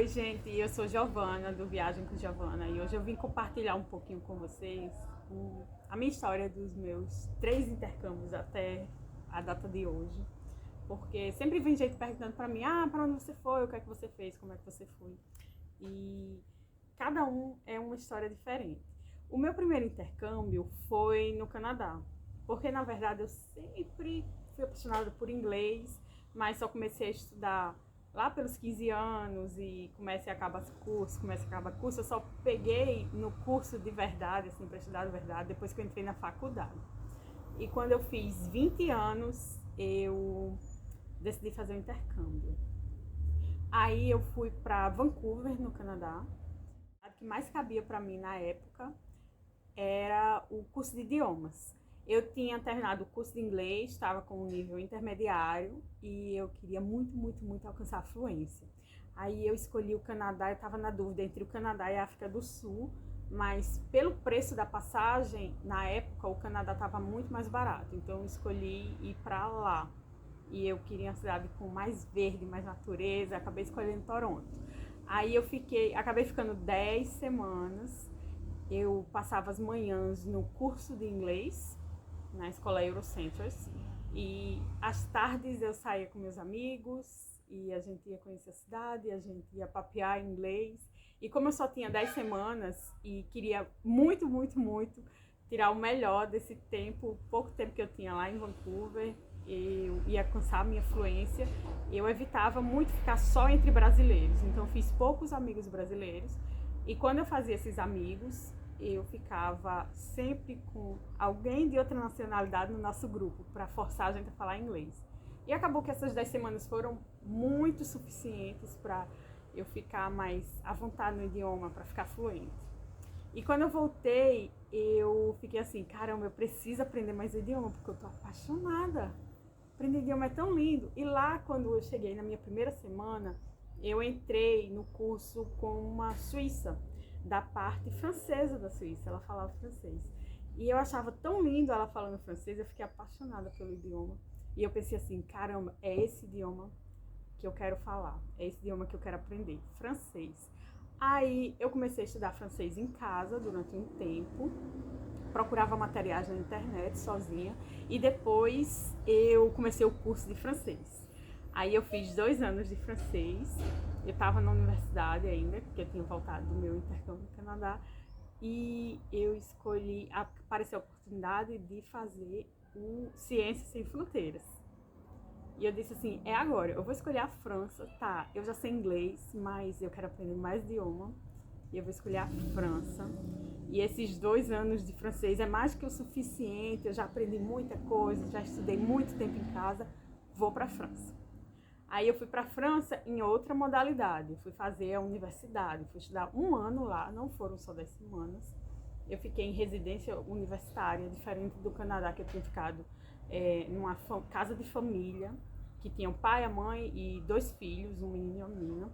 Oi, gente, eu sou Giovana, do Viagem com Giovana, e hoje eu vim compartilhar um pouquinho com vocês a minha história dos meus 3 intercâmbios até a data de hoje. Porque sempre vem gente perguntando pra mim, pra onde você foi, o que é que você fez, como é que você foi. E cada um é uma história diferente. O meu primeiro intercâmbio foi no Canadá, porque na verdade eu sempre fui apaixonada por inglês, mas só comecei a estudar lá pelos 15 anos e começa e acaba curso, eu só peguei no curso de verdade, assim, para estudar de verdade, depois que eu entrei na faculdade. E quando eu fiz 20 anos, eu decidi fazer o intercâmbio. Aí eu fui para Vancouver, no Canadá. O que mais cabia para mim na época era o curso de idiomas. Eu tinha terminado o curso de inglês, estava com um nível intermediário e eu queria muito alcançar a fluência. Aí eu escolhi o Canadá, eu estava na dúvida entre o Canadá e a África do Sul, mas pelo preço da passagem, na época o Canadá estava muito mais barato, então eu escolhi ir para lá. E eu queria uma cidade com mais verde, mais natureza, acabei escolhendo Toronto. Aí acabei ficando 10 semanas. Eu passava as manhãs no curso de inglês, na escola Eurocenters, e às tardes eu saía com meus amigos e a gente ia conhecer a cidade, a gente ia papear em inglês. E como eu só tinha 10 semanas e queria muito tirar o melhor desse tempo, pouco tempo que eu tinha lá em Vancouver, eu ia alcançar a minha fluência, eu evitava muito ficar só entre brasileiros. Então fiz poucos amigos brasileiros e quando eu fazia esses amigos, eu ficava sempre com alguém de outra nacionalidade no nosso grupo para forçar a gente a falar inglês. E acabou que essas 10 semanas foram muito suficientes para eu ficar mais à vontade no idioma, para ficar fluente. E quando eu voltei, eu fiquei assim, caramba, eu preciso aprender mais idioma, porque eu tô apaixonada. Aprender idioma é tão lindo. E lá, quando eu cheguei na minha primeira semana, eu entrei no curso com uma suíça, da parte francesa da Suíça, ela falava francês. E eu achava tão lindo ela falando francês, eu fiquei apaixonada pelo idioma. E eu pensei assim, caramba, é esse idioma que eu quero falar, é esse idioma que eu quero aprender, francês. Aí eu comecei a estudar francês em casa durante um tempo, procurava materiais na internet sozinha e depois eu comecei o curso de francês. Aí eu fiz 2 anos de francês, eu estava na universidade ainda, porque eu tinha voltado do meu intercâmbio no Canadá, e eu apareceu a oportunidade de fazer o Ciências Sem Fronteiras. E eu disse assim, é agora, eu vou escolher a França, tá, eu já sei inglês, mas eu quero aprender mais idioma, e eu vou escolher a França. E esses 2 anos de francês é mais que o suficiente, eu já aprendi muita coisa, já estudei muito tempo em casa, vou para a França. Aí eu fui para a França em outra modalidade, fui fazer a universidade, fui estudar 1 ano lá, não foram só 10 semanas. Eu fiquei em residência universitária, diferente do Canadá, que eu tinha ficado numa casa de família, que tinha o pai, a mãe e 2 filhos, um menino e uma menina.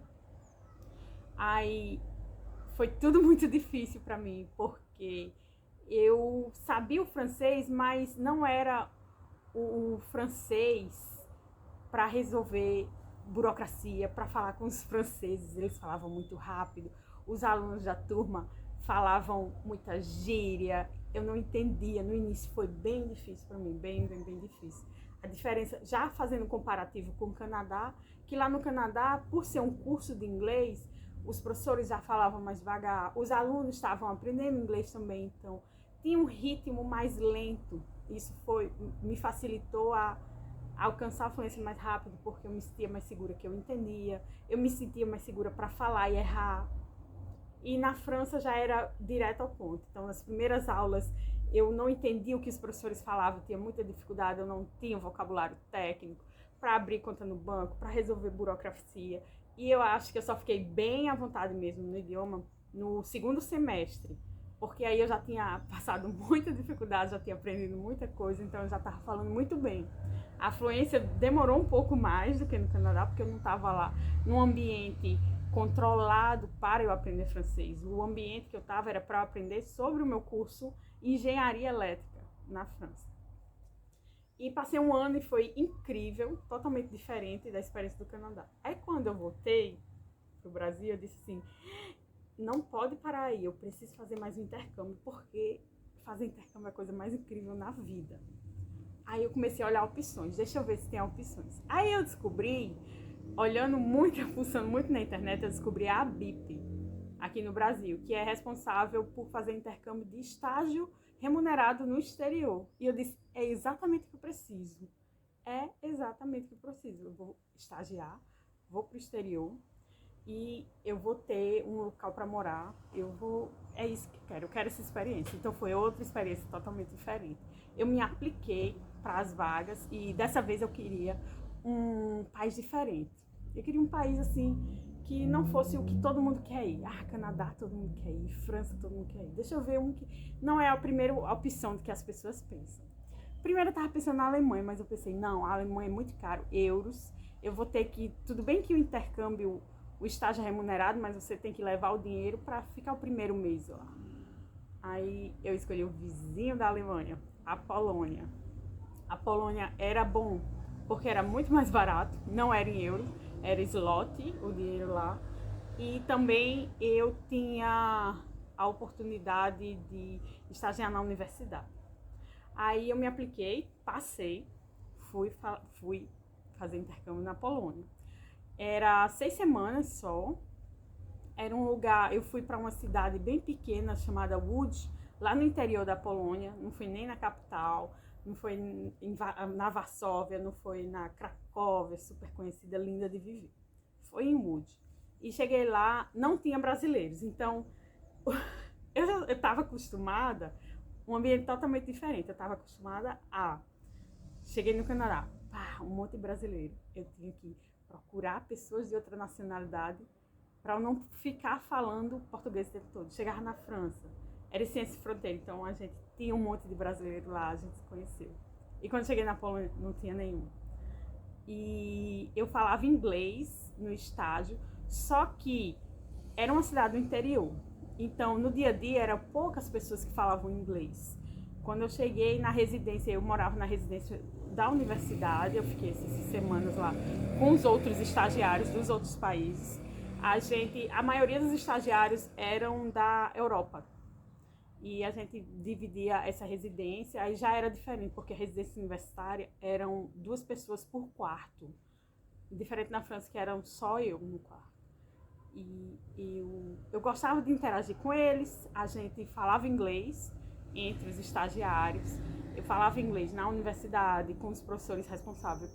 Aí foi tudo muito difícil para mim, porque eu sabia o francês, mas não era o francês para resolver burocracia, para falar com os franceses. Eles falavam muito rápido, os alunos da turma falavam muita gíria, eu não entendia. No início foi bem difícil para mim, bem difícil. A diferença, já fazendo um comparativo com o Canadá, que lá no Canadá, por ser um curso de inglês, os professores já falavam mais devagar, os alunos estavam aprendendo inglês também, então tinha um ritmo mais lento. Isso me facilitou a alcançar a fluência mais rápido, porque eu me sentia mais segura que eu entendia, eu me sentia mais segura para falar e errar. E na França já era direto ao ponto. Então, nas primeiras aulas, eu não entendia o que os professores falavam, tinha muita dificuldade, eu não tinha vocabulário técnico para abrir conta no banco, para resolver burocracia. E eu acho que eu só fiquei bem à vontade mesmo no idioma no segundo semestre, porque aí eu já tinha passado muita dificuldade, já tinha aprendido muita coisa, então eu já estava falando muito bem. A fluência demorou um pouco mais do que no Canadá, porque eu não estava lá num ambiente controlado para eu aprender francês. O ambiente que eu estava era para eu aprender sobre o meu curso Engenharia Elétrica na França. E passei 1 ano e foi incrível, totalmente diferente da experiência do Canadá. Aí quando eu voltei pro Brasil, eu disse assim, não pode parar aí, eu preciso fazer mais um intercâmbio, porque fazer intercâmbio é a coisa mais incrível na vida. Aí eu comecei a olhar opções, deixa eu ver se tem opções. Aí eu descobri, olhando muito, fuçando muito na internet, eu descobri a BIP, aqui no Brasil, que é responsável por fazer intercâmbio de estágio remunerado no exterior. E eu disse, é exatamente o que eu preciso. É exatamente o que eu preciso. Eu vou estagiar, vou para o exterior e eu vou ter um local para morar. É isso que eu quero essa experiência. Então foi outra experiência totalmente diferente. Eu me apliquei para as vagas e dessa vez eu queria um país diferente. Eu queria um país assim que não fosse o que todo mundo quer ir. Canadá todo mundo quer ir, França todo mundo quer ir. Deixa eu ver um que não é a primeira opção do que as pessoas pensam. Primeiro eu tava pensando na Alemanha, mas eu pensei, não, a Alemanha é muito caro, euros. Eu vou ter que, tudo bem que o intercâmbio, o estágio é remunerado, mas você tem que levar o dinheiro para ficar o primeiro mês lá. Aí eu escolhi o vizinho da Alemanha, a Polônia. A Polônia era bom, porque era muito mais barato, não era em euros, era zloty, o dinheiro lá. E também eu tinha a oportunidade de estagiar na universidade. Aí eu me apliquei, passei, fui fazer intercâmbio na Polônia. Era 6 semanas só. Era um lugar, eu fui para uma cidade bem pequena chamada Łódź, lá no interior da Polônia. Não fui nem na capital, não foi na Varsóvia, não foi na Cracóvia, super conhecida, linda de viver. Foi em Łódź. E cheguei lá, não tinha brasileiros, então eu estava acostumada, um ambiente totalmente diferente. Eu estava acostumada a... Cheguei no Canadá, um monte de brasileiro. Eu tinha que procurar pessoas de outra nacionalidade para eu não ficar falando português o tempo todo. Chegava na França, era ciência fronteira, então a gente tinha um monte de brasileiro lá, a gente se conheceu. E quando cheguei na Polônia, não tinha nenhum. E eu falava inglês no estágio, só que era uma cidade do interior. Então, no dia a dia, eram poucas pessoas que falavam inglês. Quando eu cheguei na residência, eu morava na residência da universidade, eu fiquei 6 semanas lá com os outros estagiários dos outros países. A maioria dos estagiários eram da Europa. E a gente dividia essa residência, aí já era diferente, porque a residência universitária eram 2 pessoas por quarto. Diferente na França, que eram só eu no quarto. Eu gostava de interagir com eles, a gente falava inglês entre os estagiários. Eu falava inglês na universidade com os professores responsáveis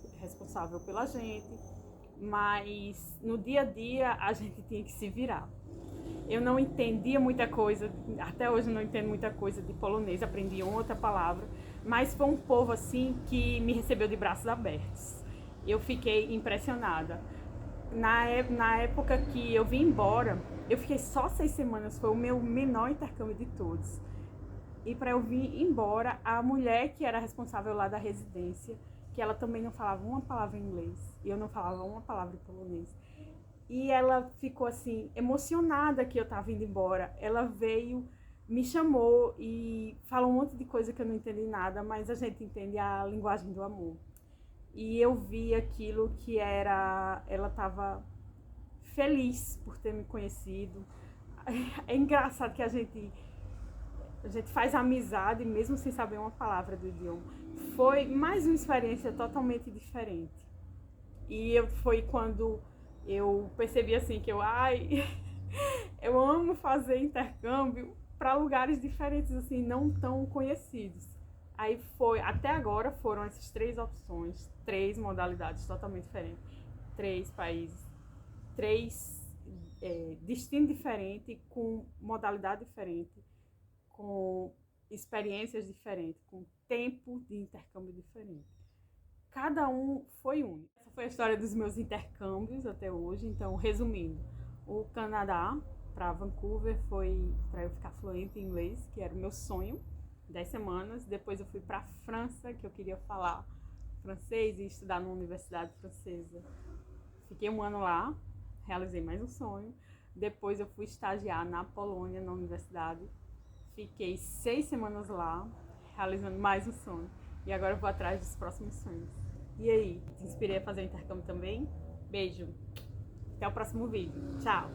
pela gente, mas no dia a dia a gente tinha que se virar. Eu não entendia muita coisa, até hoje eu não entendo muita coisa de polonês, aprendi outra palavra, mas foi um povo assim que me recebeu de braços abertos. Eu fiquei impressionada. Na época que eu vim embora, eu fiquei só 6 semanas, foi o meu menor intercâmbio de todos. E para eu vir embora, a mulher que era responsável lá da residência, que ela também não falava uma palavra em inglês, e eu não falava uma palavra em polonês. E ela ficou assim, emocionada que eu estava indo embora. Ela veio, me chamou e falou um monte de coisa que eu não entendi nada, mas a gente entende a linguagem do amor. E eu vi aquilo que era... Ela estava feliz por ter me conhecido. É engraçado que a gente faz amizade mesmo sem saber uma palavra do idioma. Foi mais uma experiência totalmente diferente. E foi quando eu percebi assim que eu amo fazer intercâmbio para lugares diferentes, assim, não tão conhecidos. Aí até agora foram essas 3 opções, 3 modalidades totalmente diferentes, 3 países, 3 destinos diferentes, com modalidade diferente, com experiências diferentes, com tempo de intercâmbio diferente. Cada um foi único. Essa foi a história dos meus intercâmbios até hoje. Então, resumindo, o Canadá para Vancouver foi para eu ficar fluente em inglês, que era o meu sonho, 10 semanas. Depois eu fui para a França, que eu queria falar francês e estudar numa universidade francesa. Fiquei 1 ano lá, realizei mais um sonho. Depois eu fui estagiar na Polônia, na universidade. Fiquei 6 semanas lá, realizando mais um sonho. E agora eu vou atrás dos próximos sonhos. E aí, te inspirei a fazer intercâmbio também? Beijo! Até o próximo vídeo. Tchau!